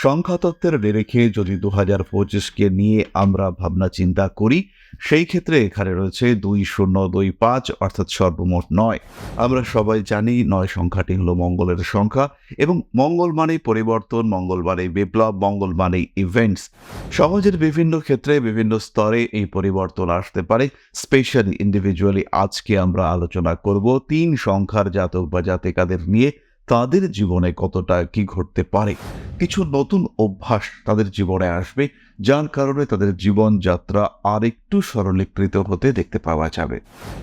সংখ্যাতত্ত্বের নিরিখে যদি 2025কে নিয়ে আমরা ভাবনা চিন্তা করি, সেই ক্ষেত্রে এখানে রয়েছে 2025 অর্থাৎ সর্বমোট 9। আমরা সবাই জানি 9 সংখ্যাটি হলো মঙ্গলের সংখ্যা এবং মঙ্গল মানেই পরিবর্তন, মঙ্গল মানেই বিপ্লব, মঙ্গল মানেই ইভেন্টস। সমাজের বিভিন্ন ক্ষেত্রে বিভিন্ন স্তরে এই পরিবর্তন আসতে পারে। স্পেশালি ইন্ডিভিজুয়ালি আজকে আমরা আলোচনা করব 3 সংখ্যার জাতক বা জাতিকাদের নিয়ে, তাদের জীবনে কতটা কি ঘটতে পারে। কিছু নতুন অভ্যাস তাদের জীবনে আসবে, যার কারণে তাদের জীবনযাত্রা আরেকটু সরলীকৃত হতে দেখতে পাওয়া যাবে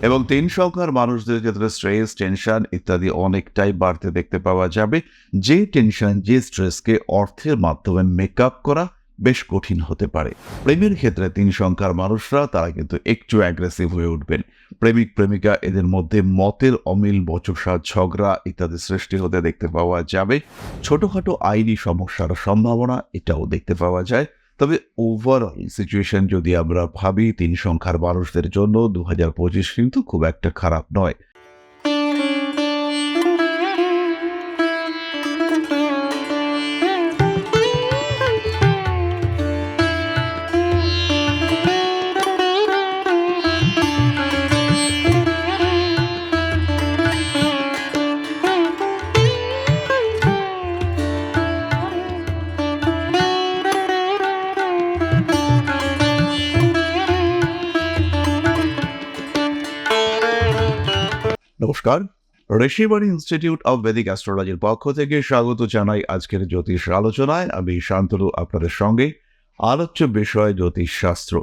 এবং 3 সংখ্যার মানুষদের ক্ষেত্রে স্ট্রেস, টেনশন ইত্যাদি অনেকটাই বাড়তে দেখতে পাওয়া যাবে। যে টেনশন, যে স্ট্রেসকে অর্থের মাধ্যমে মেকআপ করা বেশ কঠিন হতে পারে। প্রেমের ক্ষেত্রে 3 সংখ্যার মানুষরা তারা কিন্তু একটু অ্যাগ্রেসিভ হয়ে উঠবেন। প্রেমিক প্রেমিকা এদের মধ্যে মতের অমিল, বচসা, ঝগড়া ইত্যাদি সৃষ্টি হতে দেখতে পাওয়া যাবে। ছোটখাটো আইনি সমস্যার সম্ভাবনা এটাও দেখতে পাওয়া যায়। তবে ওভারঅল সিচুয়েশন যদি আমরা ভাবি, 3 সংখ্যার মানুষদের জন্য 2025 কিন্তু খুব একটা খারাপ নয়। নমস্কার, ঋষিবাণী ইনস্টিটিউট অব বেদিক অ্যাস্ট্রোলজির পক্ষ থেকে স্বাগত জানাই আজকের জ্যোতিষ আলোচনায়। আমি শান্তনু আপনাদের সঙ্গে। আলোচ্য বিষয় জ্যোতিষ শাস্ত্র।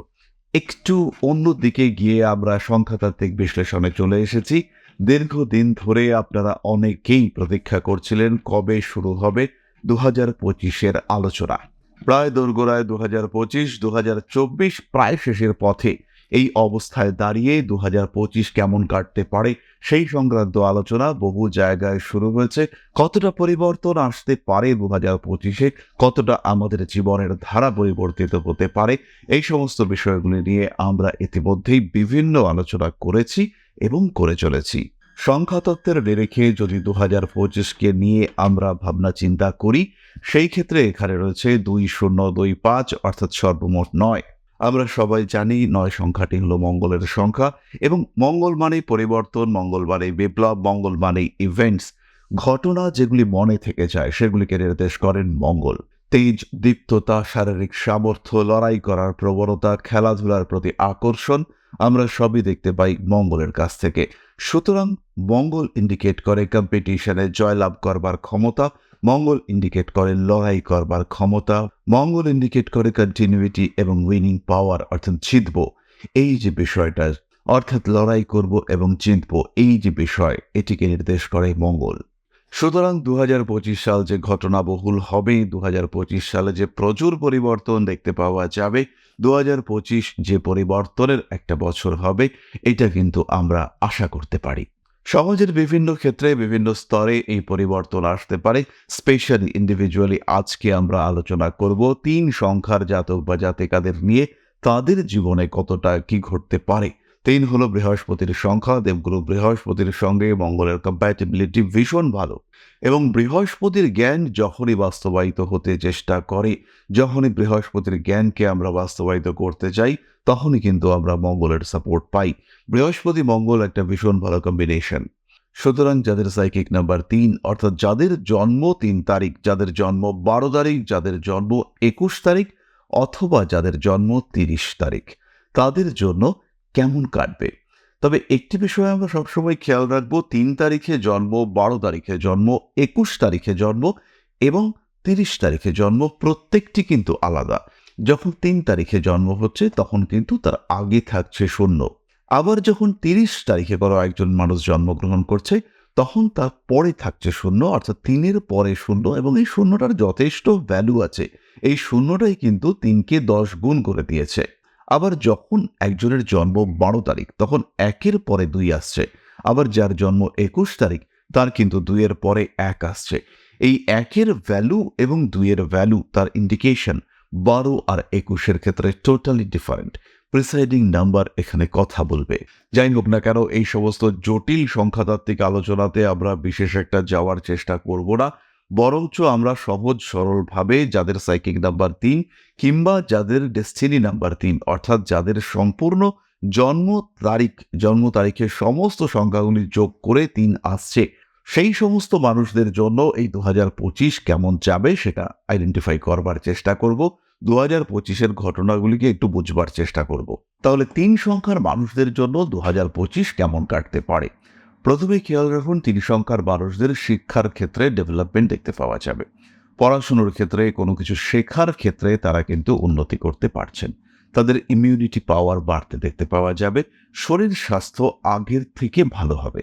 একটু অন্য দিকে গিয়ে আমরা সংখ্যাতাত্ত্বিক বিশ্লেষণে চলে এসেছি। দীর্ঘদিন ধরে আপনারা অনেকেই প্রতীক্ষা করছিলেন কবে শুরু হবে 2025-এর আলোচনা। প্রায় দোরগোড়ায় 2025, 2024 প্রায় শেষের পথে। এই অবস্থায় দাঁড়িয়ে 2025 কেমন কাটতে পারে সেই সংক্রান্ত আলোচনা বহু জায়গায় শুরু হয়েছে। কতটা পরিবর্তন আসতে পারে 2025-এ, কতটা আমাদের জীবনের ধারা পরিবর্তিত হতে পারে, এই সমস্ত বিষয়গুলি নিয়ে আমরা ইতিমধ্যেই বিভিন্ন আলোচনা করেছি এবং করে চলেছি। সংখ্যাতত্ত্বের নিরিখে যদি 2025কে নিয়ে আমরা ভাবনা চিন্তা করি, সেই ক্ষেত্রে এখানে রয়েছে 2025 অর্থাৎ সর্বমোট 9। আমরা সবাই জানি 9 সংখ্যাটি হলো মঙ্গলের সংখ্যা এবং মঙ্গল মানেই পরিবর্তন, মঙ্গল মানেই বিপ্লব, মঙ্গল মানেই ইভেন্টস। ঘটনা যেগুলি মনে থেকে যায় সেগুলিকে নির্দেশ করেন মঙ্গল। তেজ, দীপ্ততা, শারীরিক সামর্থ্য, লড়াই করার প্রবণতা, খেলাধুলার প্রতি আকর্ষণ আমরা সবই দেখতে পাই মঙ্গলের কাছ থেকে। সুতরাং মঙ্গল ইন্ডিকেট করে কম্পিটিশনে জয়লাভ করবার ক্ষমতা, মঙ্গল ইন্ডিকেট করে লড়াই করবার ক্ষমতা, মঙ্গল ইন্ডিকেট করে কন্টিনিউইটি এবং উইনিং পাওয়ার, অর্থাৎ জিতব এই যে বিষয়টা, অর্থাৎ লড়াই করব এবং জিতব এই যে বিষয়, এটিকে নির্দেশ করে মঙ্গল। সুতরাং 2025 সাল যে ঘটনাবহুল হবে, 2025 সালে যে প্রচুর পরিবর্তন দেখতে পাওয়া যাবে, 2025 যে পরিবর্তনের একটা বছর হবে, এটা কিন্তু আমরা আশা করতে পারি। সমাজের বিভিন্ন ক্ষেত্রে বিভিন্ন স্তরে এই পরিবর্তন আসতে পারে। স্পেশালি ইন্ডিভিজুয়ালি আজকে আমরা আলোচনা করব 3 সংখ্যার জাতক বা জাতিকাদের নিয়ে, তাদের জীবনে কতটা কি ঘটতে পারে। 3 হলো বৃহস্পতির সংখ্যা। দেবগুরু বৃহস্পতির সঙ্গে মঙ্গলের কম্প্যাটিবিলিটি ভীষণ ভালো এবং বৃহস্পতির জ্ঞান যখনই বাস্তবায়িত হতে চেষ্টা করে, যখনই বৃহস্পতির জ্ঞানকে আমরা বাস্তবায়িত করতে চাই, তখনই কিন্তু আমরা মঙ্গলের সাপোর্ট পাই। বৃহস্পতি মঙ্গল একটা ভীষণ ভালো কম্বিনেশন। সুতরাং যাদের সাইকিক নাম্বার 3, অর্থাৎ যাদের জন্ম 3 তারিখ, যাদের জন্ম 12 তারিখ, যাদের জন্ম 21 তারিখ অথবা যাদের জন্ম 30 তারিখ, তাদের জন্য কেমন কাটবে। তবে একটি বিষয় আমরা সবসময় খেয়াল রাখবো, 3 তারিখে জন্ম, 12 তারিখে জন্ম, 21 তারিখে জন্ম এবং 30 তারিখে জন্ম প্রত্যেকটি কিন্তু আলাদা। যখন 3 তারিখে জন্ম হচ্ছে তখন কিন্তু তার আগে থাকছে 0। আবার যখন 30 তারিখে কোনো একজন মানুষ জন্মগ্রহণ করছে তখন তার পরে থাকছে 0, অর্থাৎ 3-এর পরে 0 এবং এই 0টার যথেষ্ট ভ্যালু আছে। এই 0টাই কিন্তু 3কে 10 গুণ করে দিয়েছে। আবার যখন একজনের জন্ম 12 তারিখ তখন 1-এর পরে 2 আসছে। আবার যার জন্ম 21 তারিখ তার কিন্তু 2-এর পরে 1 আসছে। এই 1-এর ভ্যালু এবং 2-এর ভ্যালু, তার ইন্ডিকেশন 12 আর 21-এর ক্ষেত্রে টোটালি ডিফারেন্ট। প্রিসাইডিং নাম্বার এখানে কথা বলবে। যাই হোক না কেন, এই সমস্ত জটিল সংখ্যাতাত্ত্বিক আলোচনাতে আমরা বিশেষ একটা যাওয়ার চেষ্টা করব না। বরঞ্চ আমরা সহজ সরলভাবে যাদের সাইকিক নাম্বার 3 কিংবা যাদের ডেস্টিনি নাম্বার 3 অর্থাৎ যাদের সম্পূর্ণ জন্ম জন্ম তারিখের সমস্ত সংখ্যাগুলি যোগ করে 3 আসছে, সেই সমস্ত মানুষদের জন্য এই 2025 কেমন যাবে সেটা আইডেন্টিফাই করবার চেষ্টা করব। 2025-এর ঘটনাগুলিকে একটু বুঝবার চেষ্টা করব। তাহলে 3 সংখ্যার মানুষদের জন্য 2025 কেমন কাটতে পারে। প্রথমে খেয়াল রাখুন 3 সংখ্যার মানুষদের শিক্ষার ক্ষেত্রে ডেভেলপমেন্ট দেখতে পাওয়া যাবে। পড়াশোনার ক্ষেত্রে কোনো কিছু শেখার ক্ষেত্রে তারা কিন্তু উন্নতি করতে পারছেন। তাদের ইমিউনিটি পাওয়ার বাড়তে দেখতে পাওয়া যাবে। শরীর স্বাস্থ্য আগের থেকে ভালো হবে।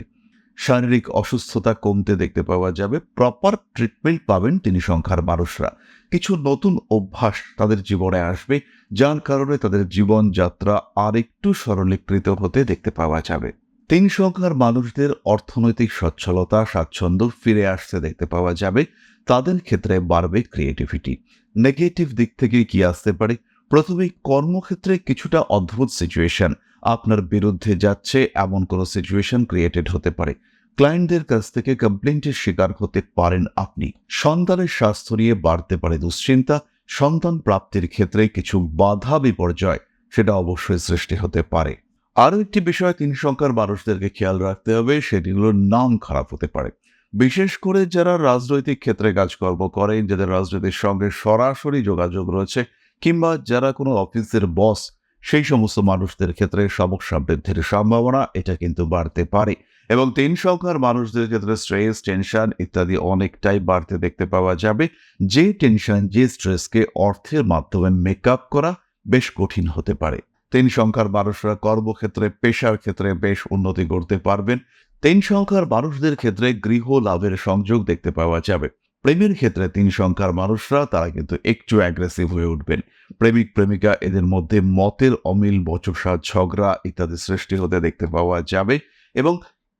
শারীরিক অসুস্থতা কমতে দেখতে পাওয়া যাবে। প্রপার ট্রিটমেন্ট পাবেন 3 সংখ্যার মানুষরা। কিছু নতুন অভ্যাস তাদের জীবনে আসবে, যার কারণে তাদের জীবনযাত্রা আরেকটু সরলীকৃত হতে দেখতে পাওয়া যাবে। 3 সংখ্যার মানুষদের অর্থনৈতিক সচ্ছলতা, স্বাচ্ছন্দ্য ফিরে আসতে দেখতে পাওয়া যাবে। তাদের ক্ষেত্রে বাড়বে ক্রিয়েটিভিটি। নেগেটিভ দিক থেকে কি আসতে পারে? প্রথমেই কর্মক্ষেত্রে কিছুটা অদ্ভুত সিচুয়েশন আপনার বিরুদ্ধে যাচ্ছে, এমন কোনো সিচুয়েশন ক্রিয়েটেড হতে পারে। ক্লায়েন্টদের কাছ থেকে কমপ্লেন্টের শিকার হতে পারেন আপনি। সন্তানের স্বাস্থ্য নিয়ে বাড়তে পারে দুশ্চিন্তা। সন্তান প্রাপ্তির ক্ষেত্রে কিছু বাধা বিপর্যয় সেটা অবশ্যই সৃষ্টি হতে পারে। আরও একটি বিষয় 3 সংখ্যার মানুষদেরকে খেয়াল রাখতে হবে, সেটি হলো নাম খারাপ হতে পারে। বিশেষ করে যারা রাজনৈতিক ক্ষেত্রে কাজকর্ম করেন, যাদের রাজনীতির সঙ্গে সরাসরি যোগাযোগ রয়েছে, কিংবা যারা কোনো অফিসের বস, সেই সমস্ত মানুষদের ক্ষেত্রে সমস্যা বৃদ্ধির সম্ভাবনা এটা কিন্তু বাড়তে পারে। এবং 3 সংখ্যার মানুষদের ক্ষেত্রে স্ট্রেস, টেনশন ইত্যাদি অনেকটাই বাড়তে দেখতে পাওয়া যাবে। যে টেনশন, যে স্ট্রেসকে অর্থের মাধ্যমে মেকআপ করা বেশ কঠিন হতে পারে। 3 সংখ্যার মানুষরা কর্মক্ষেত্রে, পেশার ক্ষেত্রে বেশ উন্নতি করতে পারবেন। 3 সংখ্যার মানুষদের ক্ষেত্রে গৃহ লাভের সংযোগ দেখতে পাওয়া যাবে। প্রেমের ক্ষেত্রে 3 সংখ্যার মানুষরা তারা কিন্তু একটু অ্যাগ্রেসিভ হয়ে উঠবেন। প্রেমিক প্রেমিকা এদের মধ্যে মতের অমিল, বচসা, ঝগড়া ইত্যাদি সৃষ্টি হতে দেখতে পাওয়া যাবে। এবং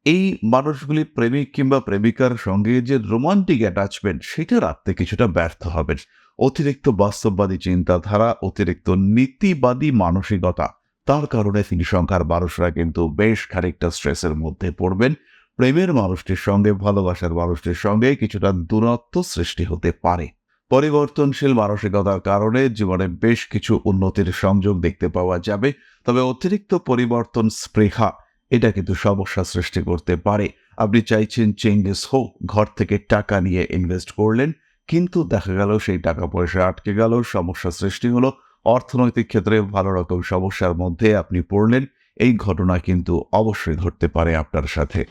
এই মানুষগুলি প্রেমিক কিংবা প্রেমিকার সঙ্গে যে রোমান্টিক অ্যাটাচমেন্ট সেটা রাখতে কিছুটা ব্যর্থ হবেন। অতিরিক্ত বাস্তববাদী চিন্তাধারা, অতিরিক্ত নীতিবাদী মানসিকতা, তার কারণে 3 সংখ্যার মানুষরা কিন্তু বেশ খানিকটা স্ট্রেসের মধ্যে পড়বেন। প্রেমের মানুষটির সঙ্গে, ভালোবাসার মানুষটির সঙ্গে কিছুটা দূরত্ব সৃষ্টি হতে পারে। পরিবর্তনশীল মানসিকতার কারণে জীবনে বেশ কিছু উন্নতির সংযোগ দেখতে পাওয়া যাবে। তবে অতিরিক্ত পরিবর্তন স্পৃহা এটা কিন্তু সমস্যা সৃষ্টি করতে পারে। আপনি চাইছেন চেঞ্জেস হোক, ঘর থেকে টাকা নিয়ে ইনভেস্ট করলেন, কিন্তু দেখা গেল সেই টাকা পয়সা আটকে গেল, সমস্যা সৃষ্টি হলো। অর্থনৈতিক ক্ষেত্রে ভালো রকম সমস্যার মধ্যে আপনি পড়লেন। এই ঘটনা কিন্তু অবশ্যই ঘটতে পারে আপনার সাথে।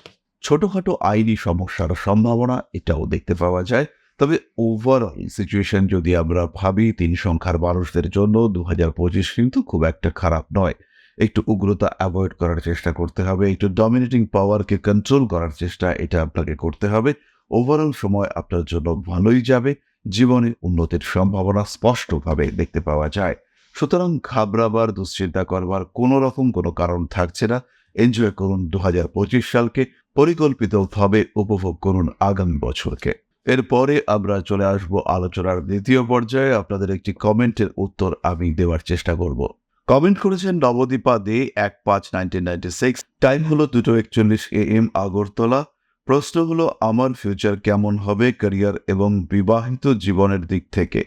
ছোটখাটো আইনি সমস্যার সম্ভাবনা এটাও দেখতে পাওয়া যায়। তবে ওভারঅল সিচুয়েশন যদি আমরা ভাবি 3 সংখ্যার মানুষদের জন্য 2025 কিন্তু খুব একটা খারাপ নয়। একটু উগ্রতা অ্যাভয়েড করার চেষ্টা করতে হবে, একটু ডমিনেটিং পাওয়ারকে কন্ট্রোল করার চেষ্টা এটা আপনাকে করতে হবে। ওভারঅল সময় আপনার জন্য ভালোই যাবে। জীবনে উন্নতির সম্ভাবনা স্পষ্টভাবে দেখতে পাওয়া যায়। সুতরাং ঘাবড়াবার, দুশ্চিন্তা করবার কোনো রকম কোনো কারণ থাকছে না। এনজয় করুন 2025 সালকে, পরিকল্পিতভাবে উপভোগ করুন আগামী বছরকে। এরপরে আমরা চলে আসব আলোচনার দ্বিতীয় পর্যায়ে। আপনাদের একটি কমেন্টের উত্তর আমি দেওয়ার চেষ্টা করব। কমেন্ট করেছেন নবদীপা দে 1/5/1996। টাইম হলো 2:41 AM আগরতলা। প্রশ্ন হলো আমার ফিউচার কেমন হবে ক্যারিয়ার এবং বিবাহিত জীবনের দিক থেকে।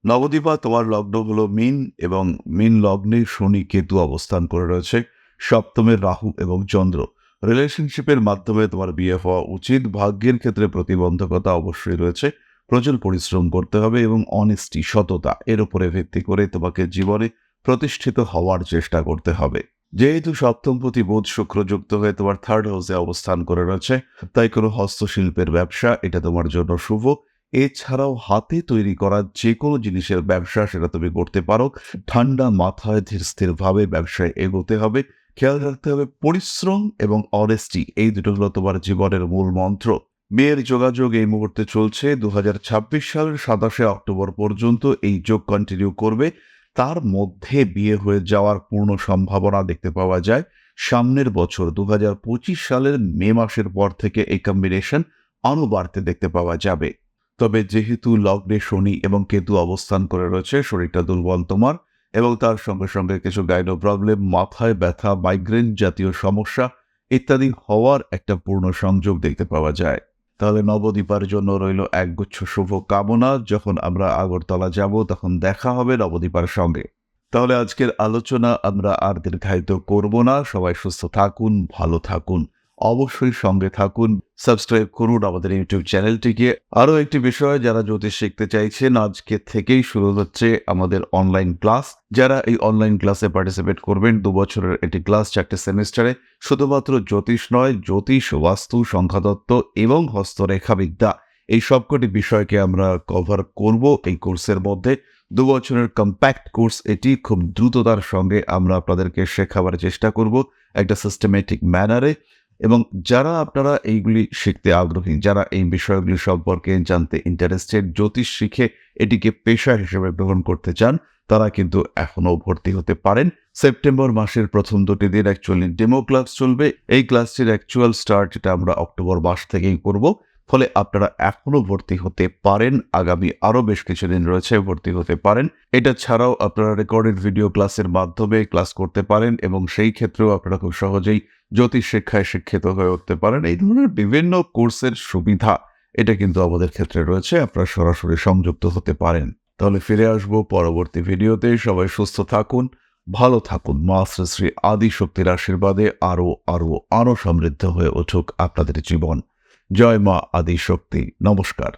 নবদীপা, তোমার লগ্ন হলো মীন এবং মীন লগ্নে শনি কেতু অবস্থান করে রয়েছে। সপ্তমে রাহু এবং চন্দ্র। রিলেশনশিপের মাধ্যমে তোমার বিয়ে হওয়া উচিত। ভাগ্যের ক্ষেত্রে প্রতিবন্ধকতা অবশ্যই রয়েছে। প্রচুর পরিশ্রম করতে হবে এবং অনেস্টি, সততা এর উপরে ভিত্তি করে তোমাকে জীবনে প্রতিষ্ঠিত হওয়ার চেষ্টা করতে হবে। যেহেতু সপ্তমপতি বুধ শুক্র যুক্ত হয়ে তোমার 3rd হাউসে অবস্থান করে রয়েছে, তাই কোনো হস্তশিল্পের ব্যবসা এটা তোমার জন্য শুভ। এছাড়াও হাতে তৈরি করা যে কোনো জিনিসের ব্যবসা সেটা তুমি করতে পারো। ঠান্ডা মাথায় ধীর স্থিরভাবে ব্যবসায় এগোতে হবে। খেয়াল রাখতে হবে পরিশ্রম এবং অনেস্টি, এই দুটো হলো তোমার জীবনের মূল মন্ত্র। বিয়ের যোগাযোগ এই মুহূর্তে চলছে। 2026 সালের 27শে অক্টোবর পর্যন্ত এই যোগ কন্টিনিউ করবে। তার মধ্যে বিয়ে হয়ে যাওয়ার পূর্ণ সম্ভাবনা দেখতে পাওয়া যায়। সামনের বছর 2025 সালের মে মাসের পর থেকে এই কম্বিনেশন আরও বাড়তে দেখতে পাওয়া যাবে। তবে যেহেতু লগ্নে শনি এবং কেতু অবস্থান করে রয়েছে, শরীরটা দুর্বল তোমার, এবং তার সঙ্গে সঙ্গে কিছু গাইনো প্রবলেম, মাথায় ব্যথা, মাইগ্রেন জাতীয় সমস্যা ইত্যাদি হওয়ার একটা পূর্ণ সংযোগ দেখতে পাওয়া যায়। তাহলে নবদ্বীপার জন্য রইল একগুচ্ছ শুভ কামনা। যখন আমরা আগরতলা যাব তখন দেখা হবে নবদ্বীপার সঙ্গে। তাহলে আজকের আলোচনা আমরা আর দীর্ঘায়িত করব না। সবাই সুস্থ থাকুন, ভালো থাকুন, অবশ্যই সঙ্গে থাকুন, সাবস্ক্রাইব করুন আমাদের ইউটিউব চ্যানেলটিকে। আরও একটি বিষয়, যারা জ্যোতিষ শিখতে চাইছেন, আজকে থেকেই শুরু হচ্ছে আমাদের অনলাইন ক্লাস। যারা এই অনলাইন ক্লাসে পার্টিসিপেট করবেন, 2 বছরের এটি ক্লাস, 4টে সেমিস্টারে, শুধুমাত্র জ্যোতিষ নয়, জ্যোতিষ, বাস্তু, সংখ্যাতত্ত্ব এবং হস্তরেখাবিদ্যা, এই সবকটি বিষয়কে আমরা কভার করব এই কোর্সের মধ্যে। 2 বছরের কম্প্যাক্ট কোর্স এটি। খুব দ্রুততার সঙ্গে আমরা আপনাদেরকে শেখাবার চেষ্টা করব একটা সিস্টেমেটিক ম্যানারে। এবং যারা আপনারা এইগুলি শিখতে আগ্রহী, যারা এই বিষয়গুলি সম্পর্কে জানতে ইন্টারেস্টেড, জ্যোতিষ শিখে এটিকে পেশা হিসেবে গ্রহণ করতে চান, তারা কিন্তু এখনও ভর্তি হতে পারেন। সেপ্টেম্বর মাসের প্রথম 2টি দিন অ্যাকচুয়ালি ডেমো ক্লাস চলবে। এই ক্লাসটির অ্যাকচুয়াল স্টার্ট এটা আমরা অক্টোবর মাস থেকেই করব। ফলে আপনারা এখনও ভর্তি হতে পারেন। আগামী আরও বেশ কিছুদিন রয়েছে, ভর্তি হতে পারেন। এটা ছাড়াও আপনারা রেকর্ডেড ভিডিও ক্লাসের মাধ্যমে ক্লাস করতে পারেন এবং সেই ক্ষেত্রেও আপনারা খুব সহজেই জ্যোতিষ শিক্ষায় শিক্ষিত হয়ে উঠতে পারেন। এই ধরনের বিভিন্ন কোর্সের সুবিধা এটা কিন্তু আমাদের ক্ষেত্রে রয়েছে। আপনারা সরাসরি সংযুক্ত হতে পারেন। তাহলে ফিরে আসবো পরবর্তী ভিডিওতে। সবাই সুস্থ থাকুন, ভালো থাকুন। মা শ্রী শ্রী আদি শক্তির আশীর্বাদে আরো সমৃদ্ধ হয়ে উঠুক আপনাদের জীবন। জয় মা আদি শক্তি। নমস্কার।